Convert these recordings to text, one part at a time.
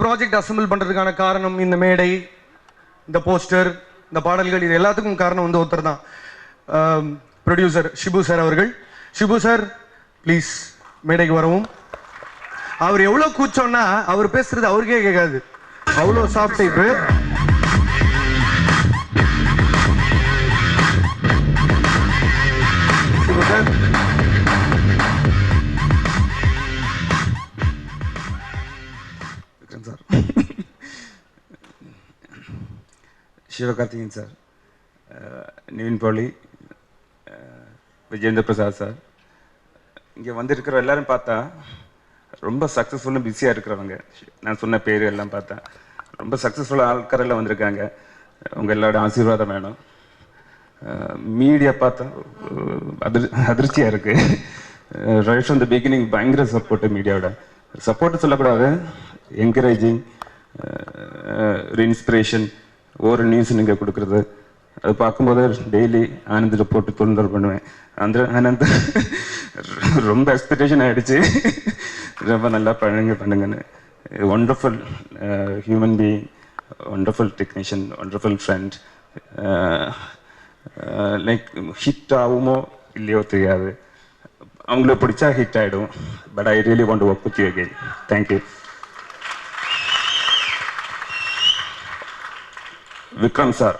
Project assemble பண்ணுறதுக்கான காரணம் இந்த மேடை, இந்த போஸ்டர், இந்த பாடல்கள், இது எல்லாத்துக்கும் காரணம் வந்து ஒருத்தர் தான், ப்ரொடியூசர் ஷிபு சார் அவர்கள். ஷிபு சார் ப்ளீஸ் மேடைக்கு வரவும். அவர் எவ்வளோ கூச்சோன்னா அவர் பேசுறது அவருக்கே கேட்காது, அவ்வளோ soft type. Shibu sir sir, Sivakarthikeyan sir, Nivin Pauly, Vijendra Prasad sir, இங்கே வந்திருக்கிற எல்லாரும் பார்த்தா ரொம்ப சக்ஸஸ்ஃபுல்லாக பிஸியாக இருக்கிறவங்க. நான் சொன்ன பேர் எல்லாம் பார்த்தா ரொம்ப சக்ஸஸ்ஃபுல்லாக ஆட்காரெல்லாம் வந்திருக்காங்க. உங்கள் எல்லாரோட ஆசீர்வாதம் வேணும். மீடியா பார்த்தா அதிர்ச்சியாக இருக்குது. ரைட் ஃப்ரம் த பிகினிங் பயங்கர சப்போர்ட்டு. மீடியாவோட சப்போர்ட்டு சொல்லக்கூடாது, என்கரேஜிங், ஒரு இன்ஸ்பிரேஷன், ஒரு நியூஸ் நீங்கள் கொடுக்குறது, அது பார்க்கும்போது டெய்லி ஆனந்த் ரிப்போர்ட்டு தொந்தரவு பண்ணுவேன். ஆனந்த் ரொம்ப எக்ஸ்பெக்டேஷன் ஆகிடுச்சு, ரொம்ப நல்லா பண்ணுங்கன்னு. Wonderful human being, wonderful technician, wonderful friend. Like hit ஆகுமோ இல்லையோ தெரியாது, அவங்களுக்கு பிடிச்சா ஹிட் ஆகிடும். But I really want to work with you again. Thank you. Vikram sir,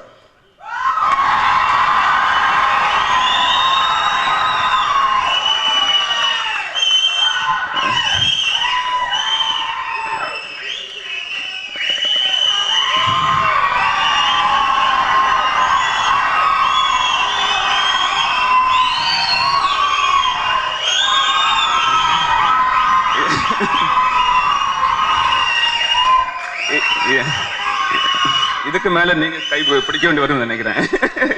இதுக்கு மேலே நீங்கள் கை பிடிக்க வேண்டி வரும்னு நினைக்கிறேன்.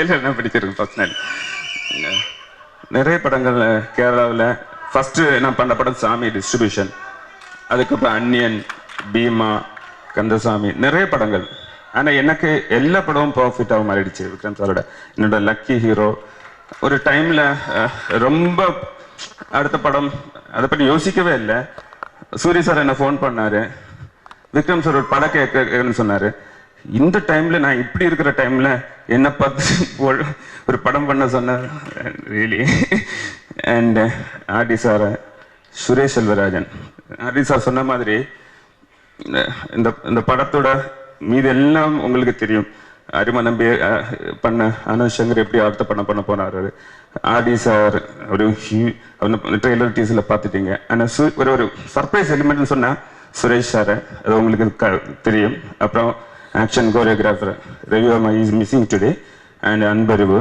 இல்லை பிடிச்சிருக்கு பர்சனல். நிறைய படங்கள் கேரளாவில் ஃபஸ்ட்டு நான் பண்ண படம் சாமி டிஸ்ட்ரிபியூஷன், அதுக்கப்புறம் அன்னியன், பீமா, கந்தசாமி, நிறைய படங்கள். ஆனால் எனக்கு எல்லா படமும் ப்ராஃபிட்டாக மாறிடுச்சு விக்ரம் சாரோட. என்னோட லக்கி ஹீரோ ஒரு டைமில் ரொம்ப அடுத்த படம் அதை பற்றி யோசிக்கவே இல்லை. சூரிய சார் என்னை ஃபோன் பண்ணார், விக்ரம் சார் ஒரு படம் கேட்கன்னு சொன்னார். இந்த டைமில் நான் இப்படி இருக்கிற டைமில் என்ன பார்த்து ஒரு படம் பண்ண சொன்னார் really. And RD sir, Suresh Selvarajan, RD sir சொன்ன மாதிரி இந்த படத்தோட மீது எல்லாம் உங்களுக்கு தெரியும். அரிமா நம்பி பண்ண ஆனந்த் சங்கர் எப்படி அடுத்த படம் பண்ண போனார். ஆர்டி சார் ஒரு ட்ரெய்லர் டீசரில் பார்த்துட்டீங்க. ஆனால் ஒரு சர்ப்ரைஸ் எலிமெண்ட்னு சொன்னால் சுரேஷ் சார், அது உங்களுக்கு தெரியும். அப்புறம் action choreographer Ravivarma is missing today. And Anbariv,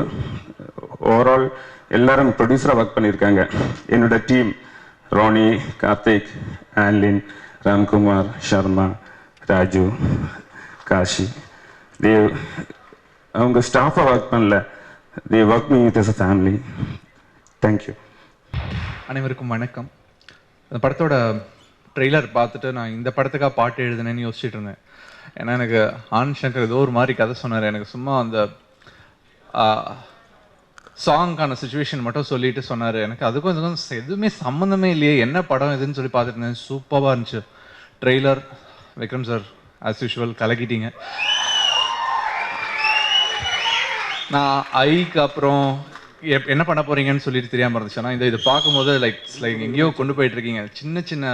overall எல்லாரும் ப்ரொடியூசராக ஒர்க் பண்ணியிருக்காங்க. என்னோட டீம் ரோனி, கார்த்திக், ஆன்லின், ராம்குமார், ஷர்மா, ராஜு, காஷி, தேவ், அவங்க ஸ்டாஃபாக ஒர்க் பண்ணல, they work me with us a family. Thank you. அனைவருக்கும் வணக்கம். அந்த படத்தோட ட்ரெய்லர் பார்த்துட்டு நான் இந்த படத்துக்காக பாட்டு எழுதுனேன்னு யோசிச்சுட்டு இருந்தேன். ஏன்னா எனக்கு ஆனந்த் சங்கர் ஏதோ ஒரு மாதிரி கதை சொன்னார். எனக்கு சும்மா அந்த சாங்கான சுச்சுவேஷன் மட்டும் சொல்லிட்டு சொன்னார். எனக்கு அதுக்கும் இதுக்கும் எதுவுமே சம்மந்தமே இல்லையே, என்ன படம் எதுன்னு சொல்லி பார்த்துட்டு இருந்தேன். சூப்பராக இருந்துச்சு trailer. Vikram sir as usual கலக்கிட்டீங்க. நான் ஐக்கு அப்புறம் என்ன பண்ண போறீங்கன்னு சொல்லிட்டு தெரியாமல் இருந்துச்சு. ஆனால் இது பார்க்கும்போது லைக் எங்கேயோ கொண்டு போயிட்டு இருக்கீங்க. சின்ன சின்ன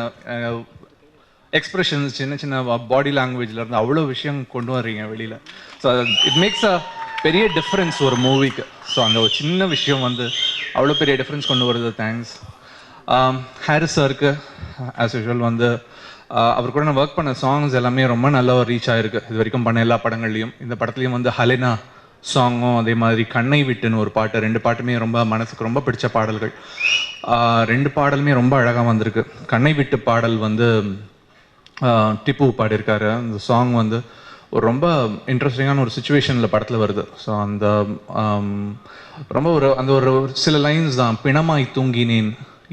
எக்ஸ்பிரஷன்ஸ், சின்ன சின்ன பாடி லாங்குவேஜ்ல இருந்து அவ்வளோ விஷயம் கொண்டு வர்றீங்க வெளியில. ஸோ இட் மேக்ஸ் அ பெரிய டிஃப்ரென்ஸ் ஒரு மூவிக்கு. ஸோ அந்த ஒரு சின்ன விஷயம் வந்து அவ்வளோ பெரிய டிஃப்ரென்ஸ் கொண்டு வருது. தேங்க்ஸ். ஹாரிஸ் சாருக்கு ஆஸ் யூஷுவல் வந்து அவர் கூட நான் ஒர்க் பண்ண சாங்ஸ் எல்லாமே ரொம்ப நல்லா ரீச் ஆயிருக்கு இது வரைக்கும் பண்ண எல்லா படங்கள்லையும். இந்த படத்துலையும் வந்து ஹலினா சாங்கும் அதே மாதிரி கண்ணை விட்டுன்னு ஒரு பாட்டு, 2 பாட்டுமே ரொம்ப மனசுக்கு ரொம்ப பிடிச்ச பாடல்கள். 2 பாடலுமே ரொம்ப அழகாக வந்திருக்கு. கண்ணை விட்டு பாடல் வந்து டிப்பு பாடியிருக்காரு. அந்த சாங் வந்து ஒரு ரொம்ப இன்ட்ரெஸ்டிங்கான ஒரு சுச்சுவேஷனில் படத்தில் வருது. ஸோ அந்த ரொம்ப ஒரு சில லைன்ஸ் தான். பிணமாய் தூங்கினேன்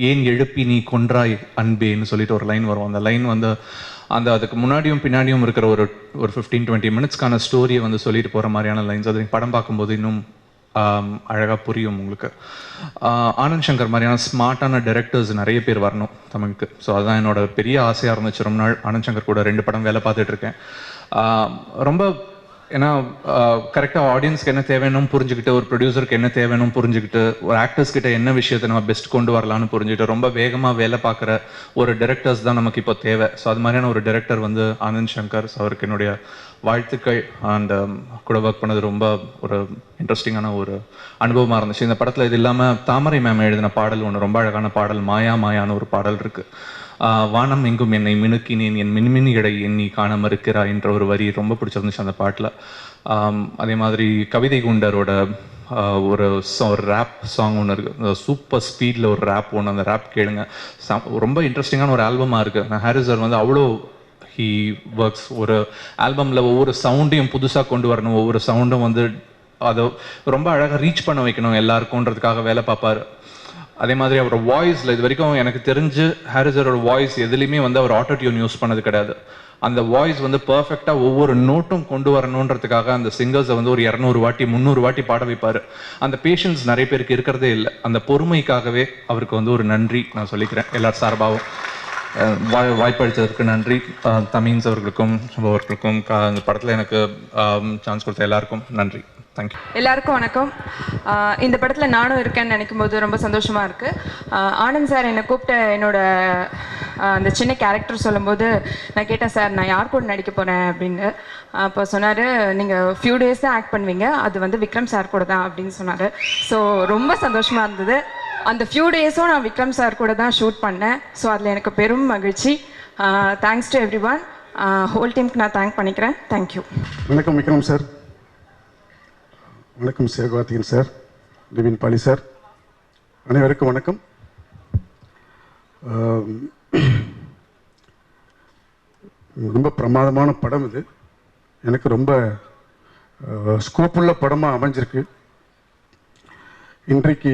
ஏன் எழுப்பி நீ கொன்றாய் அன்பேன்னு சொல்லிட்டு ஒரு லைன் வரும். அந்த லைன் வந்து அதுக்கு முன்னாடியும் பின்னாடியும் இருக்கிற ஒரு 15-20 மினிட்ஸ்க்கான ஸ்டோரியை வந்து சொல்லிட்டு போகிற மாதிரியான லைன்ஸ். அது படம் பார்க்கும்போது இன்னும் அழகாக புரியும் உங்களுக்கு. ஆனந்த் சங்கர் மாதிரியான ஸ்மார்ட்டான டைரக்டர்ஸ் நிறைய பேர் வரணும் தமிழுக்கு. ஸோ அதுதான் என்னோட பெரிய ஆசையாக இருந்துச்சு. ரொம்ப நாள் ஆனந்த் சங்கர் கூட 2 படம் வேலை பார்த்துட்டு இருக்கேன். ரொம்ப ஏன்னா கரெக்டாக ஆடியன்ஸ்க்கு என்ன தேவைன்னு புரிஞ்சுக்கிட்டு, ஒரு ப்ரொடியூசருக்கு என்ன தேவைன்னு புரிஞ்சுக்கிட்டு, ஒரு ஆக்டர்ஸ் கிட்ட என்ன விஷயத்தை நம்ம பெஸ்ட் கொண்டு வரலான்னு புரிஞ்சுக்கிட்டு ரொம்ப வேகமாக வேலை பார்க்குற ஒரு டைரக்டர்ஸ் தான் நமக்கு இப்போ தேவை. ஸோ அது மாதிரியான ஒரு டைரக்டர் வந்து ஆனந்த் சங்கர். ஸோ அவருக்கு என்னுடைய வாழ்த்துக்கள். அண்ட் கூட ஒர்க் பண்ணது ரொம்ப ஒரு இன்ட்ரெஸ்டிங்கான ஒரு அனுபவமாக இருந்துச்சு. இந்த படத்தில் இது இல்லாமல் தாமரை மேம் எழுதின பாடல் ஒன்று ரொம்ப அழகான பாடல், மாயா மாயான்னு ஒரு பாடல் இருக்குது. வானம் எங்கும் என்னை மினுக்கினேன் என் மின்மினி இடை எண்ணி காண மறுக்கிறாய் என்ற ஒரு வரி ரொம்ப பிடிச்சிருந்துச்சு அந்த பாட்டில். அதே மாதிரி கவிதை குண்டரோட ஒரு ரேப் சாங் ஒன்று இருக்குது, சூப்பர் ஸ்பீடில் ஒரு ரேப் ஒன்று, அந்த ரேப் கேளுங்க. ரொம்ப இன்ட்ரெஸ்டிங்கான ஒரு ஆல்பமாக இருக்குது. ஹாரிஸ் சார் வந்து அவ்வளோ ஹீ ஒர்க்ஸ். ஒரு ஆல்பமில் ஒவ்வொரு சவுண்டையும் புதுசாக கொண்டு வரணும், ஒவ்வொரு சவுண்டும் வந்து அதை ரொம்ப அழகாக ரீச் பண்ண வைக்கணும் எல்லாருக்கும்ன்றதுக்காக வேலை பார்ப்பார். அதே மாதிரி அவரோட வாய்ஸில் இது வரைக்கும் எனக்கு தெரிஞ்சு ஹாரிஸரோட வாய்ஸ் எதுலேயுமே வந்து அவர் ஆட்டோ டியூன் யூஸ் பண்ணது கிடையாது. அந்த வாய்ஸ் வந்து பர்ஃபெக்டாக ஒவ்வொரு நோட்டும் கொண்டு வரணுன்றதுக்காக அந்த சிங்கர்ஸை வந்து ஒரு 200 வாட்டி 300 வாட்டி பாட வைப்பார். அந்த பேஷன்ஸ் நிறைய பேருக்கு இருக்கிறதே இல்லை. அந்த பொறுமைக்காகவே அவருக்கு வந்து ஒரு நன்றி நான் சொல்லிக்கிறேன் எல்லார் சார்பாகவும். வாய்ப்பளித்ததற்கு நன்றி. தமின்ஸ் அவர்களுக்கும் அவர்களுக்கும் அந்த படத்தில் எனக்கு சான்ஸ் கொடுத்த எல்லாருக்கும் நன்றி. தேங்க்யூ. எல்லாருக்கும் வணக்கம். இந்த படத்தில் நானும் இருக்கேன்னு நினைக்கும் போது ரொம்ப சந்தோஷமாக இருக்குது. ஆனந்த் சார் என்னை கூப்பிட்ட என்னோட அந்த சின்ன கேரக்டர் சொல்லும்போது நான் கேட்டேன், சார் நான் யார் கூட நடிக்க போகிறேன் அப்படின்னு. அப்போ சொன்னார், நீங்கள் ஃபியூ டேஸ் தான் ஆக்ட் பண்ணுவீங்க, அது வந்து விக்ரம் சார் கூட தான் அப்படின்னு சொன்னார். ஸோ ரொம்ப சந்தோஷமாக இருந்தது. அந்த ஃபியூ டேஸும் நான் விக்ரம் சார் கூட தான் ஷூட் பண்ணேன். ஸோ அதில் எனக்கு பெரும் மகிழ்ச்சி. Thanks to everyone. Whole டீமுக்கு நான் தேங்க் பண்ணிக்கிறேன். தேங்க்யூ. வணக்கம் விக்ரம் சார். வணக்கம் சிவகார்த்திகேயன் சார், நிவின் பாலி சார், அனைவருக்கும் வணக்கம். ரொம்ப பிரமாதமான படம் இது. எனக்கு ரொம்ப ஸ்கோப்புள்ள படமாக அமைஞ்சிருக்கு. இன்றைக்கு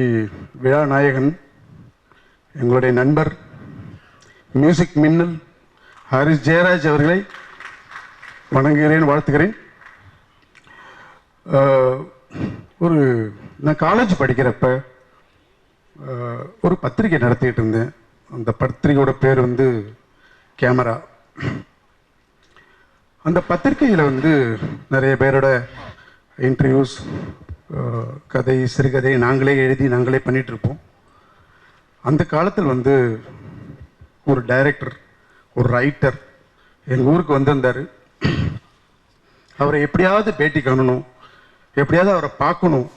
விழா நாயகன் எங்களுடைய நண்பர் மியூசிக் மின்னல் ஹாரிஸ் ஜெயராஜ் அவர்களை வணங்குகிறேன், வாழ்த்துகிறேன். நான் காலேஜ் படிக்கிறப்ப ஒரு பத்திரிகை நடத்திட்டு இருந்தேன். அந்த பத்திரிகையோட பேர் வந்து கேமரா. அந்த பத்திரிகையில் வந்து நிறைய பேரோட இன்டர்வியூஸ், கதை, சிறுகதை நாங்களே எழுதி நாங்களே பண்ணிட்டு இருப்போம். அந்த காலத்தில் வந்து ஒரு டைரக்டர், ஒரு ரைட்டர் எங்கள் ஊருக்கு வந்திருந்தார். அவரை எப்படியாவது பேட்டி காணணும், எப்படியாவது அவரை பார்க்கணும்.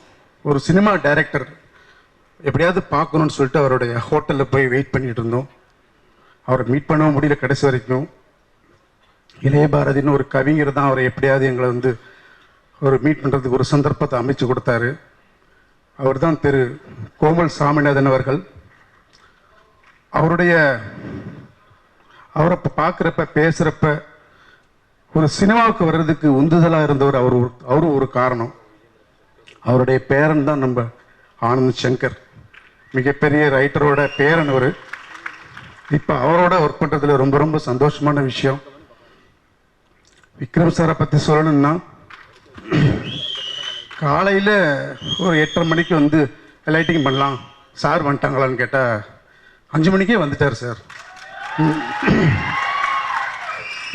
ஒரு சினிமா டைரக்டர் எப்படியாவது பார்க்கணும்னு சொல்லிட்டு அவருடைய ஹோட்டலில் போய் வெயிட் பண்ணிட்டு இருந்தோம். அவரை மீட் பண்ணவும் முடியல கடைசி வரைக்கும். இளைய பாரதின்னு ஒரு கவிஞர் தான் அவரை எப்படியாவது எங்களை வந்து ஒரு மீட் பண்ணுறதுக்கு ஒரு சந்தர்ப்பத்தை அமைச்சு கொடுத்தாரு. அவர் தான் திரு கோமல் சாமிநாதன் அவர்கள். அவரை பார்க்குறப்ப பேசுகிறப்ப ஒரு சினிமாவுக்கு வர்றதுக்கு உந்துதலாக இருந்தவர் அவரும் ஒரு காரணம். அவருடைய பேரன் தான் நம்ம ஆனந்த் சங்கர், மிகப்பெரிய ரைட்டரோட பேரன் அவர். இப்போ அவரோட ஒர்க் பண்ணுறதுல ரொம்ப ரொம்ப சந்தோஷமான விஷயம். விக்ரம் சாரை பற்றி சொல்லணும்னா, காலையில் ஒரு 8:30 மணிக்கு வந்து லைட்டிங் பண்ணலாம் சார் வந்துட்டாங்களான்னு கேட்டால் 5 மணிக்கே வந்துட்டார் சார்.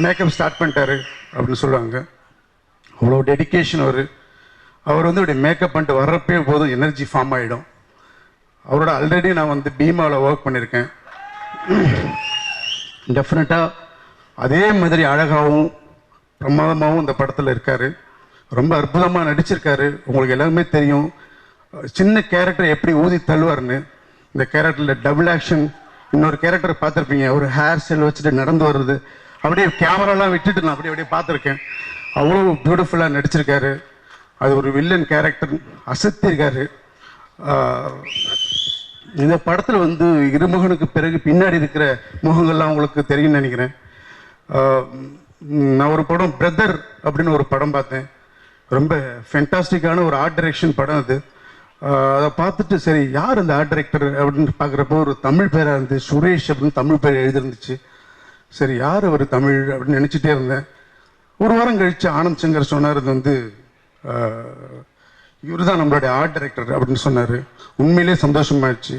மேக்கப் ஸ்டார்ட் பண்ணிட்டாரு அப்படின்னு சொல்லுவாங்க. அவ்வளோ டெடிக்கேஷன் அவர் வந்து இப்படி மேக்கப் பண்ணிட்டு வர்றப்பே போதும் எனர்ஜி ஃபார்ம் ஆகிடும். அவரோட ஆல்ரெடி நான் வந்து பீமாவில் ஒர்க் பண்ணியிருக்கேன். டெஃபினட்டாக அதே மாதிரி அழகாகவும் பிரமாதமாகவும் இந்த படத்தில் இருக்கார். ரொம்ப அற்புதமாக நடிச்சிருக்காரு. உங்களுக்கு எல்லாருமே தெரியும் சின்ன கேரக்டர் எப்படி ஊதி தள்ளுவார்னு. இந்த கேரக்டரில் டபுள் ஆக்ஷன் இன்னொரு கேரக்டர் பார்த்துருப்பீங்க. ஒரு ஹேர் ஸ்டைல் வச்சுட்டு நடந்து வர்றது, அப்படியே கேமராலாம் விட்டுட்டு நான் அப்படியே பார்த்துருக்கேன். அவ்வளோ பியூட்டிஃபுல்லாக நடிச்சிருக்காரு. அது ஒரு வில்லன் கேரக்டர் அசத்திருக்காரு. இந்த படத்தில் வந்து இருமுகனுக்கு பிறகு பின்னாடி இருக்கிற முகங்கள்லாம் உங்களுக்கு தெரியும்னு நினைக்கிறேன். நான் ஒரு படம் பிரதர் அப்படின்னு ஒரு படம் பார்த்தேன். ரொம்ப ஃபென்டாஸ்டிக்கான ஒரு ஆர்ட் டைரக்ஷன் படம் அது. அதை பார்த்துட்டு சரி யார் அந்த ஆர்ட் டைரக்டர் அப்படின்னு பார்க்குறப்போ ஒரு தமிழ் பேராக இருந்து சுரேஷ் அப்படின்னு தமிழ் பேர் எழுதிருந்துச்சு. சரி யார் அவர் தமிழ் அப்படின்னு நினச்சிட்டே இருந்தேன். ஒரு வாரம் கழித்து ஆனந்த் சங்கர் சொன்னார், இது வந்து இவர் தான் நம்மளுடைய ஆர்ட் டைரக்டர் அப்படின்னு சொன்னார். உண்மையிலே சந்தோஷமாயிடுச்சு.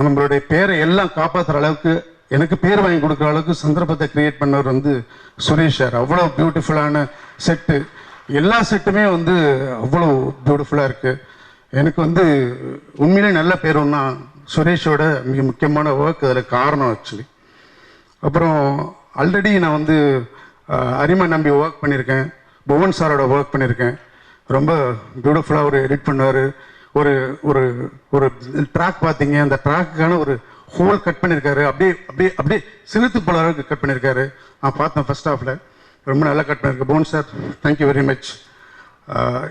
நம்மளுடைய பேரை எல்லாம் காப்பாற்றுற அளவுக்கு, எனக்கு பேர் வாங்கி கொடுக்குற அளவுக்கு சந்தர்ப்பத்தை கிரியேட் பண்ணவர் வந்து சுரேஷ் சார். அவ்வளோ பியூட்டிஃபுல்லான செட்டு, எல்லா செட்டுமே வந்து அவ்வளோ பியூட்டிஃபுல்லாக இருக்குது. எனக்கு வந்து உண்மையிலே நல்ல பேர் ஒன்றா சுரேஷோட மிக முக்கியமான ஒர்க் அதில் காரணம் ஆக்சுவலி. அப்புறம் ஆல்ரெடி நான் வந்து அரிமா நம்பி ஒர்க் பண்ணியிருக்கேன், புவன் சாரோட ஒர்க் பண்ணியிருக்கேன். ரொம்ப பியூட்டிஃபுல்லாக ஒரு எடிட் பண்ணுவார். ஒரு ஒரு ஒரு ட்ராக் பார்த்தீங்க, அந்த ட்ராக்குக்கான ஒரு ஹோல் கட் பண்ணியிருக்காரு. அப்படியே அப்படியே அப்படியே சிறுத்து போல அளவுக்கு கட் பண்ணியிருக்காரு. நான் பார்த்தேன் ஃபர்ஸ்ட் ஹாஃபில், ரொம்ப நல்லா கட் பண்ணியிருக்கேன். Bhuvan sir, thank you very much.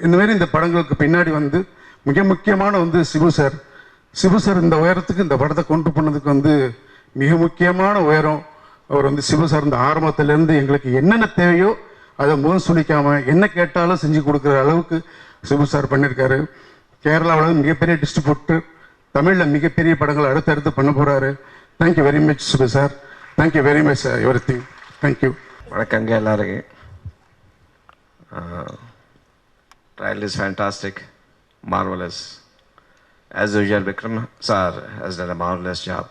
இந்தமாரி இந்த படங்களுக்கு பின்னாடி வந்து மிக முக்கியமான வந்து சிபு சார். சிபு சார் இந்த உயரத்துக்கு இந்த படத்தை கொண்டு போனதுக்கு வந்து மிக முக்கியமான உயரம் அவர் வந்து சிபு சார். இந்த ஆரம்பத்திலேருந்து எங்களுக்கு என்னென்ன தேவையோ அதை முகம் சுளிக்காமல் என்ன கேட்டாலும் செஞ்சு கொடுக்குற அளவுக்கு சிபு சார் பண்ணியிருக்காரு. கேரளாவில் மிகப்பெரிய டிஸ்ட்ரிபியூட்டர், தமிழில் மிகப்பெரிய படங்கள் அடுத்தடுத்து பண்ண போகிறாரு. Thank you very much Shibu sir. Thank you very much every thing. Thank you. வணக்கங்க எல்லாருக்கும். Trial is fantastic, marvelous. As usual, Vikram sir has done a marvelous job.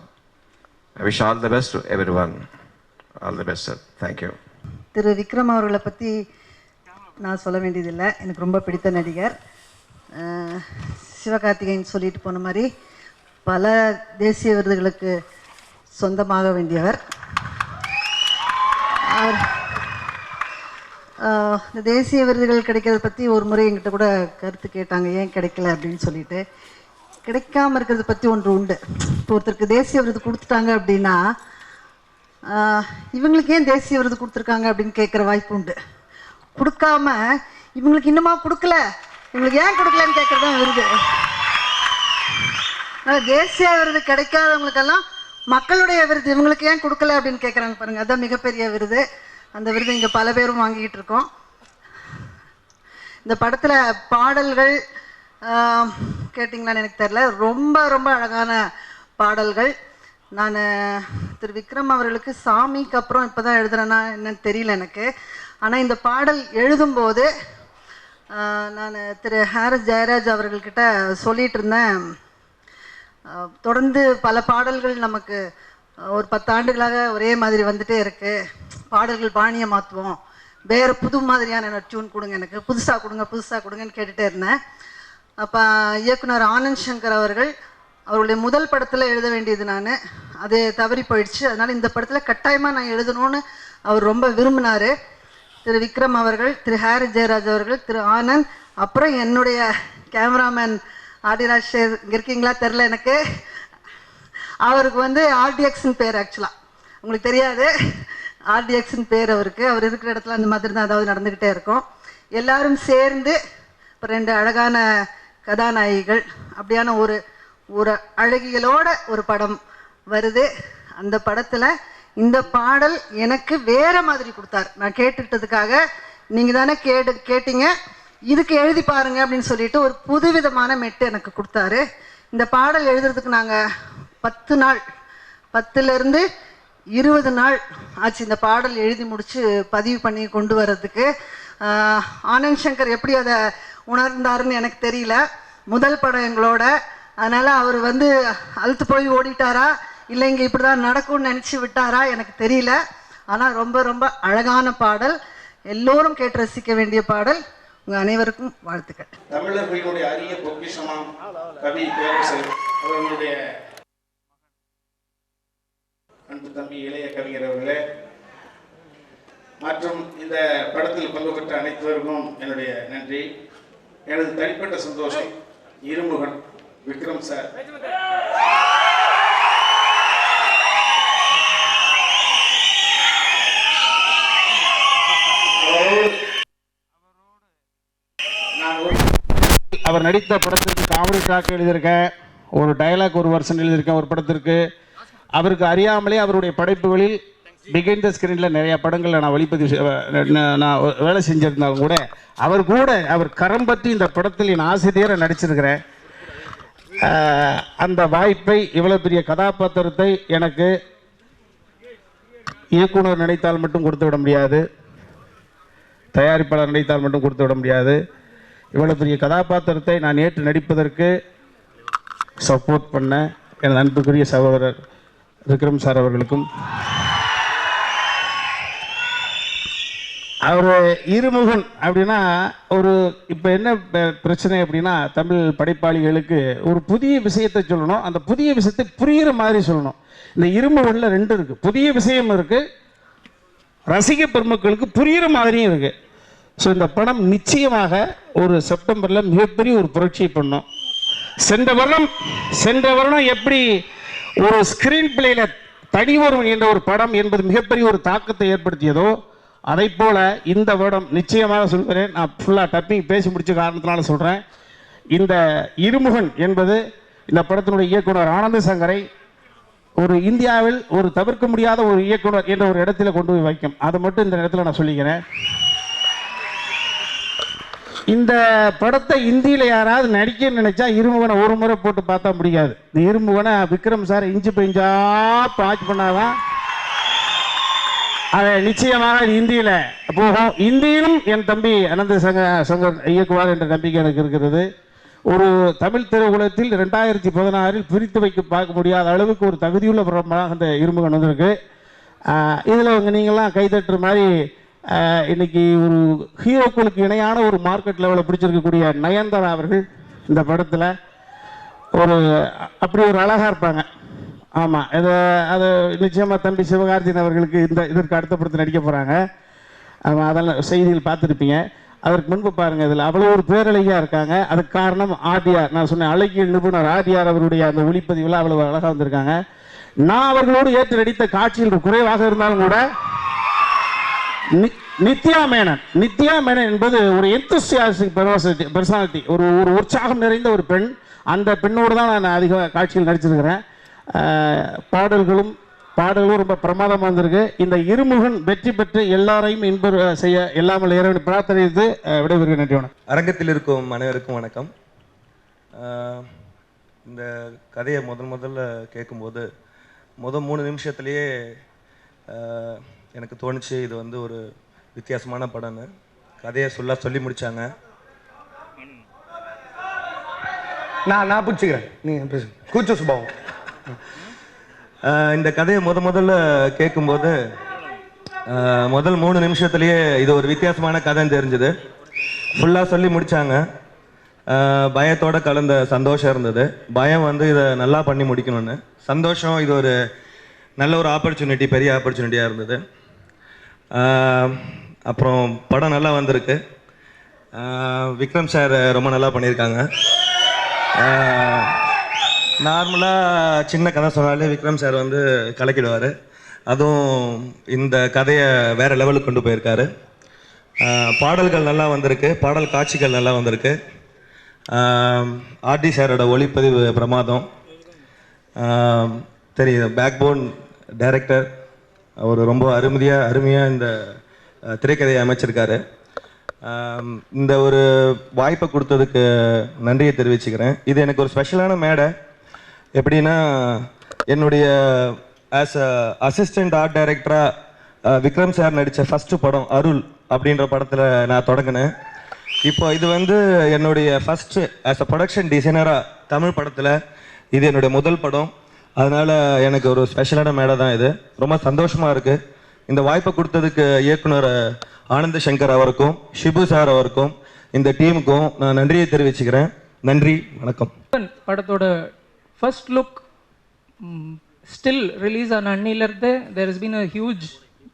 I wish all the best to everyone. All the best, sir. Thank you. திரு விக்ரம் அவர்களை பற்றி நான் சொல்ல வேண்டியதில்லை, எனக்கு ரொம்ப பிடித்த நடிகர். சிவகார்த்திகேயன் சொல்லிட்டு போன மாதிரி பல தேசிய விருதுகளுக்கு சொந்தமாக வேண்டியவர். இந்த தேசிய விருதுகள் கிடைக்கிறத பற்றி ஒரு முறை என்கிட்ட கூட கருத்து கேட்டாங்க, ஏன் கிடைக்கல அப்படின்னு சொல்லிட்டு. கிடைக்காம இருக்கிறத பற்றி ஒன்று உண்டு. இப்போ ஒருத்தருக்கு தேசிய விருது கொடுத்துட்டாங்க அப்படின்னா இவங்களுக்கு ஏன் தேசிய விருது கொடுத்துருக்காங்க அப்படின்னு கேட்குற வாய்ப்பு உண்டு. கொடுக்காம இவங்களுக்கு இன்னுமா கொடுக்கல, இவங்களுக்கு ஏன் கொடுக்கலன்னு கேட்குறது தான் விருது. தேசிய விருது கிடைக்காதவங்களுக்கெல்லாம் மக்களுடைய விருது இவங்களுக்கு ஏன் கொடுக்கல அப்படின்னு கேட்குறாங்க பாருங்கள். அதுதான் மிகப்பெரிய விருது. அந்த விருது இங்கே பல பேரும் வாங்கிக்கிட்டு இருக்கோம். இந்த படத்தில் பாடல்கள் கேட்டிங்களான்னு எனக்கு தெரில, ரொம்ப ரொம்ப அழகான பாடல்கள். நான் திரு விக்ரம் அவர்களுக்கு சாமிக்கு அப்புறம் இப்போ தான் எழுதுறேன்னா என்னன்னு தெரியல எனக்கு. ஆனால் இந்த பாடல் எழுதும்போது நான் திரு ஹாரிஸ் ஜெயராஜ் அவர்கள்கிட்ட சொல்லிகிட்டு இருந்தேன், தொடர்ந்து பல பாடல்கள் நமக்கு ஒரு 10 ஆண்டுகளாக ஒரே மாதிரி வந்துட்டே இருக்குது. பாடல்கள் பாணியை மாற்றுவோம், வேறு புது மாதிரியான டியூன் கொடுங்க, எனக்கு புதுசாக கொடுங்கன்னு கேட்டுகிட்டே இருந்தேன். அப்போ இயக்குனர் ஆனந்த் சங்கர் அவர்கள் அவருடைய முதல் படத்தில் எழுத வேண்டியது நான், அது தவறி போயிடுச்சு. அதனால் இந்த படத்தில் கட்டாயமாக நான் எழுதணும்னு அவர் ரொம்ப விரும்பினார். திரு விக்ரம் அவர்கள், திரு ஹாரிஸ் ஜெயராஜ் அவர்கள், திரு ஆனந்த், அப்புறம் என்னுடைய கேமராமேன் ஆதிராஜ் இங்கே இருக்கீங்களா தெரில எனக்கு, அவருக்கு வந்து ஆர்டிஎக்ஸ்ன்னு பேர். ஆக்சுவலாக உங்களுக்கு தெரியாது, ஆர்டிஎக்ஸ்ன்னு பேர் அவருக்கு. அவர் இருக்கிற இடத்துல அந்த மாதிரி தான் அதாவது நடந்துக்கிட்டே இருக்கும். எல்லாரும் சேர்ந்து இப்போ 2 அழகான கதாநாயகிகள், அப்படியான ஒரு ஒரு அழகியலோட ஒரு படம் வருது. அந்த படத்தில் இந்த பாடல் எனக்கு வேறு மாதிரி கொடுத்தார். நான் கேட்டுக்கிட்டதுக்காக நீங்கள் தானே கேட்டீங்க, இதுக்கு எழுதி பாருங்க அப்படின்னு சொல்லிட்டு ஒரு புதுவிதமான மெட்டு எனக்கு கொடுத்தாரு. இந்த பாடல் எழுதுறதுக்கு நாங்கள் 10 நாள், 10லேருந்து 20 நாள் ஆச்சு இந்த பாடல் எழுதி முடித்து பதிவு பண்ணி கொண்டு வர்றதுக்கு. ஆனந்த் சங்கர் எப்படி அதை உணர்ந்தாருன்னு எனக்கு தெரியல. முதல் படம் எங்களோட, அதனால் அவர் வந்து அழுத்து போய் ஓடிட்டாரா இல்லை இங்கே இப்படி தான் நடக்கும்னு நினச்சி விட்டாரா எனக்கு தெரியல. ஆனால் ரொம்ப ரொம்ப அழகான பாடல், எல்லோரும் கேட்டு ரசிக்க வேண்டிய பாடல். உங்கள் அனைவருக்கும் வாழ்த்துக்கள். தமிழர்களுடைய அரிய பொக்கிஷமாம் கவி பேரரசர் அவர்களுடைய அன்பு தம்பி இளைய கவிஞர் அவர்களே மற்றும் இந்த படத்தில் பங்கு பெற்ற அனைத்துவருக்கும் என்னுடைய நன்றி. எனது தனிப்பட்ட சந்தோஷம் இருமுகன் விக்ரம் சார். அவர் நடித்த படத்திற்கு காமெடி ட்ராக் எழுதியிருக்கேன், ஒரு டயலாக் ஒரு வருஷன் எழுதியிருக்கேன் ஒரு படத்திற்கு. அவருக்கு அறியாமலே அவருடைய படைப்புகளில் பிகைண்ட் த ஸ்கிரீனில் நிறைய படங்களில் நான் ஒளிப்பதிவு நான் வேலை செஞ்சிருந்தாலும் கூட அவர் கரம் பற்றி இந்த படத்தில் என் ஆசிரியரை நடிச்சிருக்கிறேன். அந்த வாய்ப்பை, இவ்வளோ பெரிய கதாபாத்திரத்தை எனக்கு இயக்குனர் நினைத்தால் மட்டும் கொடுத்து விட முடியாது, தயாரிப்பாளர் நினைத்தால் மட்டும் கொடுத்து விட முடியாது. இவ்வளோ பெரிய கதாபாத்திரத்தை நான் ஏற்று நடிப்பதற்கு சப்போர்ட் பண்ண எனது அன்புக்குரிய சகோதரர் விக்ரம் சார் அவர்களுக்கும், அவர் இருமுகன் அப்படின்னா ஒரு இப்போ என்ன பிரச்சனை அப்படின்னா, தமிழ் படைப்பாளிகளுக்கு ஒரு புதிய விஷயத்தை சொல்லணும், அந்த புதிய விஷயத்தை புரிகிற மாதிரி சொல்லணும். இந்த இருமுகனில் 2 இருக்குது. புதிய விஷயம் இருக்குது, ரசிக பெருமக்களுக்கு புரிகிற மாதிரியும் இருக்குது. ஸோ இந்த படம் நிச்சயமாக ஒரு செப்டம்பரில் மிகப்பெரிய ஒரு புரட்சியை பண்ணோம். சென்ற வருடம் எப்படி ஒரு ஸ்கிரீன் பிளேல தனி ஒருவன் என்ற ஒரு படம் என்பது மிகப்பெரிய ஒரு தாக்கத்தை ஏற்படுத்தியதோ, அதை போல இந்த வருடம் நிச்சயமாக சொல்கிறேன். நான் ஃபுல்லாக டப்பிங் பேசி முடிச்ச காரணத்தினால சொல்கிறேன். இந்த இருமுகன் என்பது இந்த படத்தினுடைய இயக்குனர் ஆனந்த சங்கரை ஒரு இந்தியாவில் ஒரு தவிர்க்க முடியாத ஒரு இயக்குனர் என்ற ஒரு இடத்துல கொண்டு போய் வைக்கும். அதை மட்டும் இந்த இடத்துல நான் சொல்லிக்கிறேன். இந்த படத்தை இந்தியில் யாராவது நடிக்க நினைச்சா இருமுகனை ஒரு முறை போட்டு பார்த்தா முடியாது. இந்த இருமுகனை விக்ரம் சார் இன்ச்சு பெஞ்சா வாட்ச் பண்ணாதான் அது நிச்சயமாக இந்தியில் போகும். இந்தியிலும் என் தம்பி அனந்த சங்கர் இயக்குவார் என்ற நம்பிக்கை எனக்கு இருக்கிறது. ஒரு தமிழ் திரையுலகத்தில் 2016 பிரித்து வைக்க பார்க்க முடியாத அளவுக்கு ஒரு தகுதியுள்ள படமாக அந்த இருமுகன் வந்திருக்கு. இதில் நீங்கள்லாம் கைதட்டுற மாதிரி இன்னைக்கு ஒரு ஹீரோக்களுக்கு இணையான ஒரு மார்க்கெட் லெவலில் பிடிச்சிருக்கக்கூடிய நயன்தாரா அவர்கள் இந்த படத்தில் ஒரு அப்படி ஒரு அழகாக இருப்பாங்க. ஆமாம், அது நிச்சயமாக தம்பி சிவகார்த்திகேயன் அவர்களுக்கு இதற்கு அடுத்த படத்தில் நடிக்க போகிறாங்க. அதெல்லாம் செய்திகள் பார்த்துருப்பீங்க. அதற்கு முன்பு பாருங்கள், இதில் அவ்வளோ ஒரு பேரழகியாக இருக்காங்க. அதுக்கு காரணம் ஆர்டிஆர். நான் சொன்னேன், அழகியல் நிபுணர் ஆர்டிஆர் அவருடைய அந்த ஒளிப்பதிவில் அவ்வளோ அழகாக வந்திருக்காங்க. நான் அவர்களோடு ஏற்று நடித்த காட்சிகள் குறைவாக இருந்தாலும் கூட நித்யா மேனன் என்பது ஒரு எந்தூசியாஸ்டிக் பர்சனாலிட்டி, ஒரு உற்சாகம் நிறைந்த ஒரு பெண். அந்த பெண்ணோடு தான் நான் அதிக காட்சிகள் நடிச்சிருக்கிறேன். பாடல்களும் ரொம்ப பிரமாதமாக வந்திருக்கு. இந்த இருமுகன் வெற்றி பெற்று எல்லாரையும் செய்ய எல்லாமல் இறைவனை பிரார்த்தனைத்து விடைபெறுகிறேன். நன்றி, வணக்கம். அரங்கத்தில் இருக்கும் அனைவருக்கும் வணக்கம். இந்த கதையை முதல்ல கேட்கும்போது 3 நிமிஷத்துலேயே எனக்கு தோணுச்சு இது வந்து ஒரு வித்தியாசமான படம்னு. கதையை சொல்லி முடித்தாங்க. நான் பிடிச்சிக்கிறேன், நீங்கள் பேசு. கூச்ச சுபாவம். இந்த கதையை முதல்ல கேட்கும்போது முதல் 3 நிமிஷத்துலேயே இது ஒரு வித்தியாசமான கதைன்னு தெரிஞ்சுது. ஃபுல்லாக சொல்லி முடித்தாங்க. பயத்தோட கலந்த சந்தோஷம் இருந்தது. பயம் வந்து இதை நல்லா பண்ணி முடிக்கணும்னு, சந்தோஷம் இது ஒரு நல்ல ஒரு ஆப்பர்ச்சுனிட்டி, பெரிய ஆப்பர்ச்சுனிட்டியாக இருந்தது. அப்புறம் படம் நல்லா வந்திருக்கு. விக்ரம் சார் ரொம்ப நல்லா பண்ணியிருக்காங்க. நார்மலாக சின்ன கதை சொன்னாலே விக்ரம் சார் வந்து கலக்கிடுவார். அதுவும் இந்த கதையை வேறு லெவலுக்கு கொண்டு போயிருக்காரு. பாடல்கள் நல்லா வந்திருக்கு, பாடல் காட்சிகள் நல்லா வந்திருக்கு. ஆர்டி சாரோட ஒளிப்பதிவு பிரமாதம். தெரியுது, பேக்போன் டைரக்டர் அவர் ரொம்ப அருமையாக இந்த திரைக்கதையை அமைச்சிருக்காரு. இந்த ஒரு வாய்ப்பை கொடுத்ததுக்கு நன்றியை தெரிவிச்சுக்கிறேன். இது எனக்கு ஒரு ஸ்பெஷலான மேடை. எப்படின்னா, என்னுடைய ஆஸ் அசிஸ்டண்ட் ஆர்ட் டைரக்டராக விக்ரம் சார் நடித்த ஃபஸ்ட்டு படம் அருள் அப்படின்ற படத்தில் நான் தொடங்கினேன். இப்போ இது வந்து என்னுடைய ஃபஸ்ட்டு ஆஸ் அ ப்ரொடக்ஷன் டிசைனராக தமிழ் படத்தில் இது என்னுடைய முதல் படம். அதனால் எனக்கு ஒரு ஸ்பெஷலான மேடை தான் இது. ரொம்ப சந்தோஷமாக இருக்குது. இந்த வாய்ப்பை கொடுத்ததுக்கு இயக்குனர் ஆனந்த சங்கர் அவருக்கும், ஷிபு சார் அவருக்கும், இந்த டீமுக்கும் நான் நன்றியை தெரிவிச்சுக்கிறேன். நன்றி, வணக்கம். படத்தோட ஃபர்ஸ்ட் லுக் ஸ்டில் ரிலீஸ் ஆன அன்னிலிருந்து there has been a huge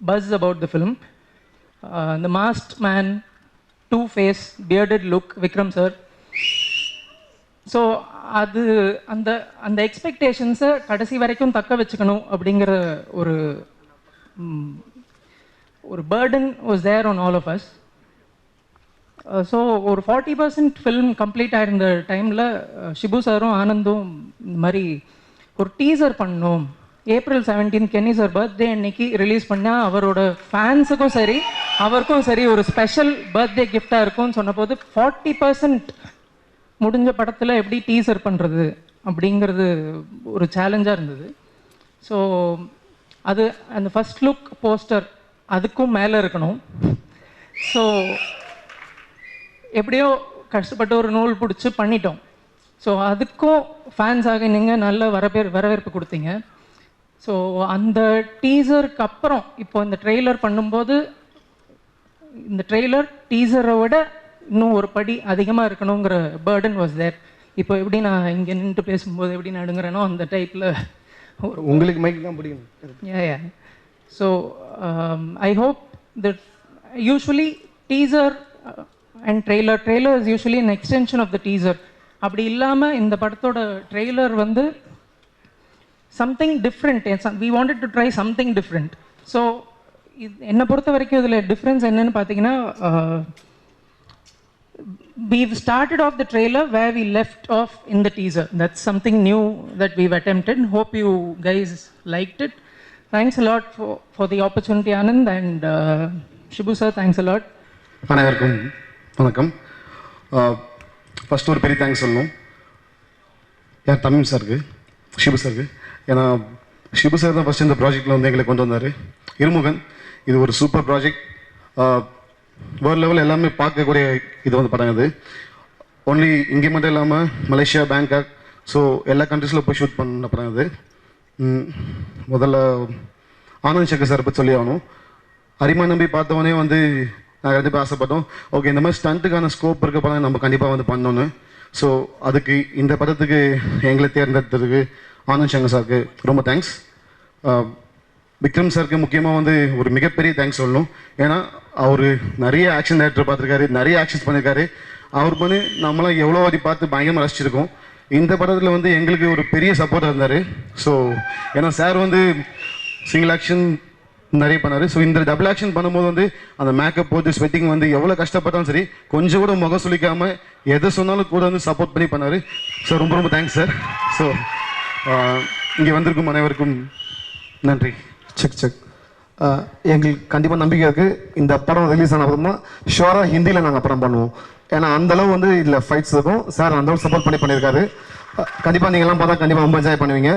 buzz about the film. The most man, 2 face, bearded look Vikram sir. So அது அந்த எக்ஸ்பெக்டேஷன்ஸை கடைசி வரைக்கும் தக்க வச்சுக்கணும் அப்படிங்கிற ஒரு burden was there on all of us. So ஒரு 40% ஃபில்ம் கம்ப்ளீட் ஆகிருந்த டைமில் ஷிபு சாரும் ஆனந்தும் இந்த மாதிரி ஒரு டீசர் பண்ணோம், April 17 கென்னி சார் பர்த்டே அன்னைக்கு ரிலீஸ் பண்ணால் அவரோட ஃபேன்ஸுக்கும் சரி அவருக்கும் சரி ஒரு ஸ்பெஷல் பர்த்டே கிஃப்டாக இருக்கும்னு சொன்னபோது 40% முடிஞ்ச படத்தில் எப்படி டீசர் பண்ணுறது அப்படிங்கிறது ஒரு சேலஞ்சாக இருந்தது. ஸோ அது அந்த ஃபஸ்ட் லுக் போஸ்டர் அதுக்கும் மேலே இருக்கணும். ஸோ எப்படியோ கஷ்டப்பட்டு ஒரு நூல் பிடிச்சி பண்ணிட்டோம். ஸோ அதுக்கும் ஃபேன்ஸாக நீங்கள் நல்ல வரவேற்பு கொடுத்தீங்க. ஸோ அந்த டீசருக்கு அப்புறம் இப்போ இந்த ட்ரெய்லர் பண்ணும்போது இந்த ட்ரெய்லர் டீசரை விட இன்னும் ஒரு படி அதிகமாக இருக்கணுங்கிற பேர்டன் வாஸ் தேர். இப்போ எப்படி நான் இங்கே நின்று பேசும்போது எப்படி நடுங்குறேனோ அந்த டைப்பில் உங்களுக்கு மைக் தான் பிடிக்கும். Yeah. So I hope that usually teaser and trailer is usually an extension of the teaser. அப்படி இல்லாமல் இந்த படத்தோட ட்ரெய்லர் வந்து something different. we wanted to try something different. So என்னை பொறுத்த வரைக்கும் இதில் டிஃப்ரென்ஸ் என்னன்னு பார்த்தீங்கன்னா we've started off the trailer where we left off in the teaser. That's something new that we've attempted. Hope you guys liked it. Thanks a lot for the opportunity, Anand, and Shibu sir, thanks a lot. அனைவருக்கும் வணக்கம். First ஒரு பெரிய thanks சொல்லணும் யார் தமிழ் சாருக்கு, ஷிபு சாருக்கு. ஏன்னா Shibu sir தான் ஃபஸ்ட்டு இந்த ப்ராஜெக்டில் வந்து எங்களை கொண்டு வந்தார். இருமுகன் இது ஒரு சூப்பர் ப்ராஜெக்ட். வேர்ல்டு லெவல் எல்லாமே பார்க்கக்கூடிய இது வந்து படம். இது ஒன்லி இங்கே மட்டும் இல்லாமல் மலேசியா, பேங்காக், ஸோ எல்லா கண்ட்ரீஸில் போய் ஷூட் பண்ண படம் இது. முதல்ல ஆனந்த் சங்கர் சார் பற்றி சொல்லி ஆகணும். அரிமா நம்பி பார்த்தவொடனே வந்து நாங்கள் கண்டிப்பாக ஆசைப்பட்டோம், ஓகே இந்த மாதிரி ஸ்டண்ட்டுக்கான ஸ்கோப் இருக்க படம் நம்ம கண்டிப்பாக வந்து பண்ணோன்னு. ஸோ அதுக்கு இந்த படத்துக்கு எங்களை தேர்ந்தெடுத்ததுக்கு ஆனந்த் சங்கர் சாருக்கு ரொம்ப தேங்க்ஸ். விக்ரம் சாருக்கு முக்கியமாக வந்து ஒரு மிகப்பெரிய தேங்க்ஸ் சொல்லணும். ஏன்னா அவர் நிறைய ஆக்ஷன் டேரக்டர் பார்த்துருக்காரு, நிறைய ஆக்ஷன்ஸ் பண்ணியிருக்காரு. அவர் பண்ணி நம்மளாம் எவ்வளோ வாட்டி பார்த்து பயங்கரமாக ரசிச்சிருக்கோம். இந்த படத்தில் வந்து எங்களுக்கு ஒரு பெரிய சப்போர்ட்டாக இருந்தார். ஸோ ஏன்னா சார் வந்து சிங்கிள் ஆக்ஷன் நிறைய பண்ணார். ஸோ இந்த டபுள் ஆக்ஷன் பண்ணும்போது வந்து அந்த மேக்கப் போட்டு ஸ்வெட்டிங் வந்து எவ்வளோ கஷ்டப்பட்டாலும் சரி கொஞ்சம் கூட முகம் சொல்லிக்காமல் எதை சொன்னாலும் கூட வந்து சப்போர்ட் பண்ணி பண்ணார். ஸோ ரொம்ப ரொம்ப தேங்க்ஸ் சார். ஸோ இங்கே வந்திருக்கும் அனைவருக்கும் நன்றி. செக் எங்களுக்கு கண்டிப்பாக நம்பிக்கை இருக்குது. இந்த படம் ரிலீஸ் ஆன அப்புறமா ஷோராக ஹிந்தியில் நாங்கள் படம் பண்ணுவோம். ஏன்னா அந்தளவு வந்து இதில் ஃபைட்ஸ் இருக்கும். சார் அந்தளவு சப்போர்ட் பண்ணியிருக்காரு. கண்டிப்பாக நீங்கள்லாம் பார்த்தா கண்டிப்பாக ரொம்ப என்ஜாய் பண்ணுவீங்க.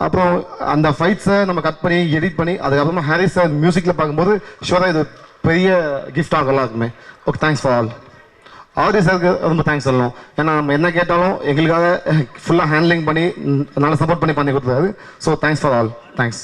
அப்புறம் அந்த ஃபைட்ஸை நம்ம கட் பண்ணி எடிட் பண்ணி அதுக்கப்புறமா ஹாரிஸ் சார் மியூசிக்கில் பார்க்கும்போது ஷோராக இது பெரிய கிஃப்டாக எல்லாருக்குமே. Okay, thanks for all. Audio சாருக்கு ரொம்ப தேங்க்ஸ் சொல்லணும். ஏன்னா நம்ம என்ன கேட்டாலும் எங்களுக்காக ஃபுல்லாக ஹேண்ட்லிங் பண்ணி நல்லா சப்போர்ட் பண்ணி கொடுத்தாரு. So thanks for all. Thanks.